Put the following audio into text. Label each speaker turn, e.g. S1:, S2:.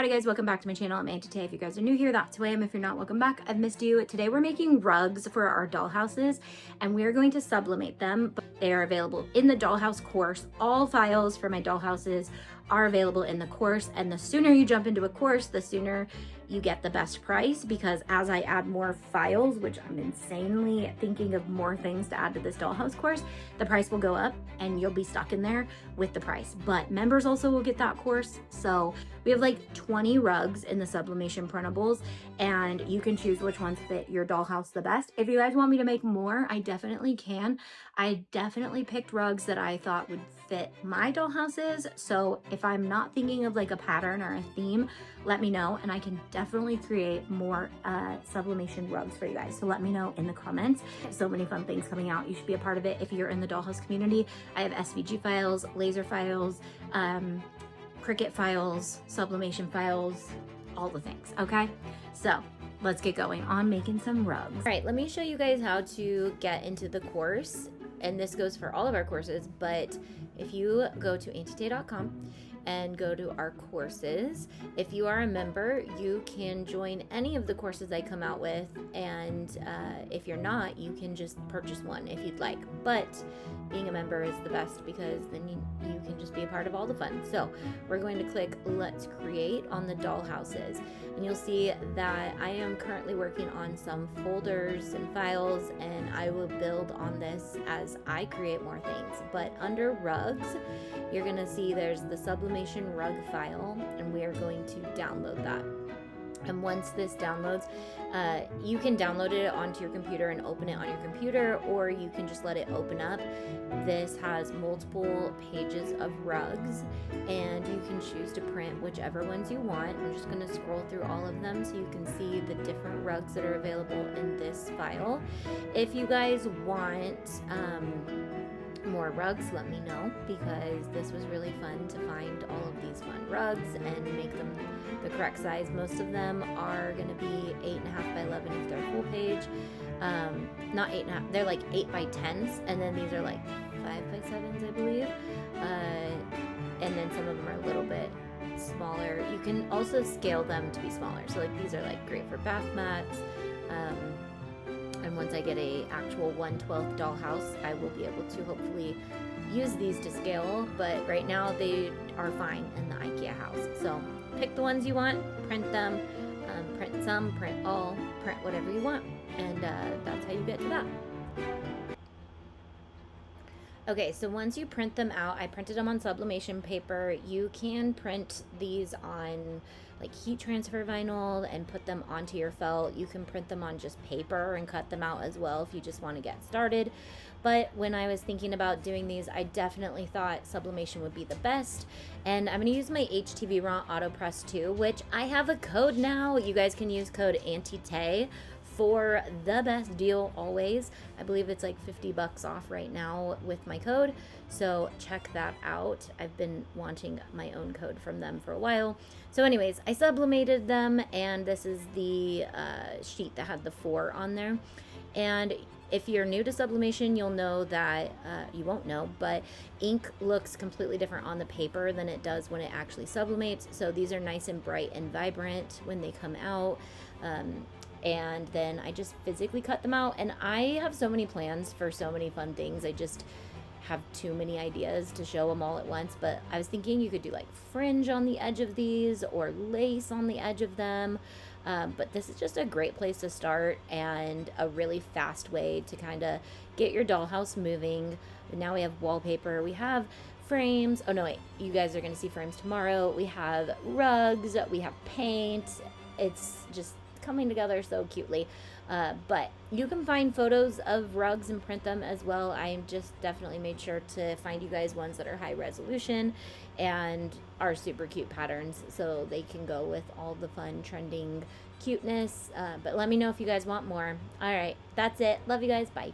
S1: Howdy guys, welcome back to my channel. I'm Auntie Tay. If you guys are new here, that's who I am. If you're not, welcome back. I've missed you. Today we're making rugs for our dollhouses and we are going to sublimate them. They are available in the dollhouse course. All files for my dollhouses are available in the course, and the sooner you jump into a course, the sooner you get the best price, because as I add more files, which I'm insanely thinking of more things to add to this dollhouse course, the price will go up and you'll be stuck in there with the price. But members also will get that course. So we have like 20 rugs in the sublimation printables and you can choose which ones fit your dollhouse the best. If you guys want me to make more, I definitely can. I definitely picked rugs that I thought would fit my dollhouses. So if I'm not thinking of like a pattern or a theme, let me know and I can definitely create more sublimation rugs for you guys. So let me know in the comments. So many fun things coming out. You should be a part of it if you're in the dollhouse community. I have SVG files, laser files, Cricut files, sublimation files, all the things, okay? So let's get going on making some rugs. All right, let me show you guys how to get into the course. And this goes for all of our courses, but if you go to auntietay.com and go to our courses, if you are a member, you can join any of the courses I come out with, and if you're not, you can just purchase one if you'd like. But being a member is the best because then you can just be a part of all the fun. So we're going to click Let's Create on the dollhouses, and you'll see that I am currently working on some folders and files, and I will build on this as I create more things. But under rugs, you're gonna see there's the sublimation rug file, and we are going to download that. And once this downloads, you can download it onto your computer and open it on your computer, or you can just let it open up. This has multiple pages of rugs, and you can choose to print whichever ones you want. I'm just going to scroll through all of them so you can see the different rugs that are available in this file. If you guys want more rugs, let me know, because this was really fun to find all of these fun rugs and make them the correct size. Most of them are going to be 8.5 by 11 if they're full page. Not 8.5, they're like 8 by 10s, and then these are like 5 by 7s, I believe. And then some of them are a little bit smaller. You can also scale them to be smaller. So like these are like great for bath mats. And once I get a actual 1/12 dollhouse, I will be able to hopefully use these to scale, but right now they are fine in the IKEA house. So pick the ones you want, print them, print some, print all, print whatever you want, and that's how you get to that. Okay, so once you print them out, I printed them on sublimation paper. You can print these on like heat transfer vinyl and put them onto your felt. You can print them on just paper and cut them out as well if you just want to get started. But when I was thinking about doing these, I definitely thought sublimation would be the best. And I'm going to use my HTVront AutoPress 2, which I have a code now. You guys can use code Auntie Tay for the best deal always. I believe it's like $50 off right now with my code, so check that out. I've been wanting my own code from them for a while. So anyways, I sublimated them, and this is the sheet that had the 4 on there. And if you're new to sublimation, you'll know that, you won't know, but ink looks completely different on the paper than it does when it actually sublimates. So these are nice and bright and vibrant when they come out. And then I just physically cut them out, and I have so many plans for so many fun things. I just have too many ideas to show them all at once, but I was thinking you could do like fringe on the edge of these or lace on the edge of them. But this is just a great place to start and a really fast way to kind of get your dollhouse moving. And now we have wallpaper, we have frames. Oh no, wait, you guys are going to see frames tomorrow. We have rugs, we have paint. It's just coming together so cutely. But you can find photos of rugs and print them as well. I just definitely made sure to find you guys ones that are high resolution and are super cute patterns so they can go with all the fun trending cuteness. But let me know if you guys want more. All right, that's it. Love you guys. Bye.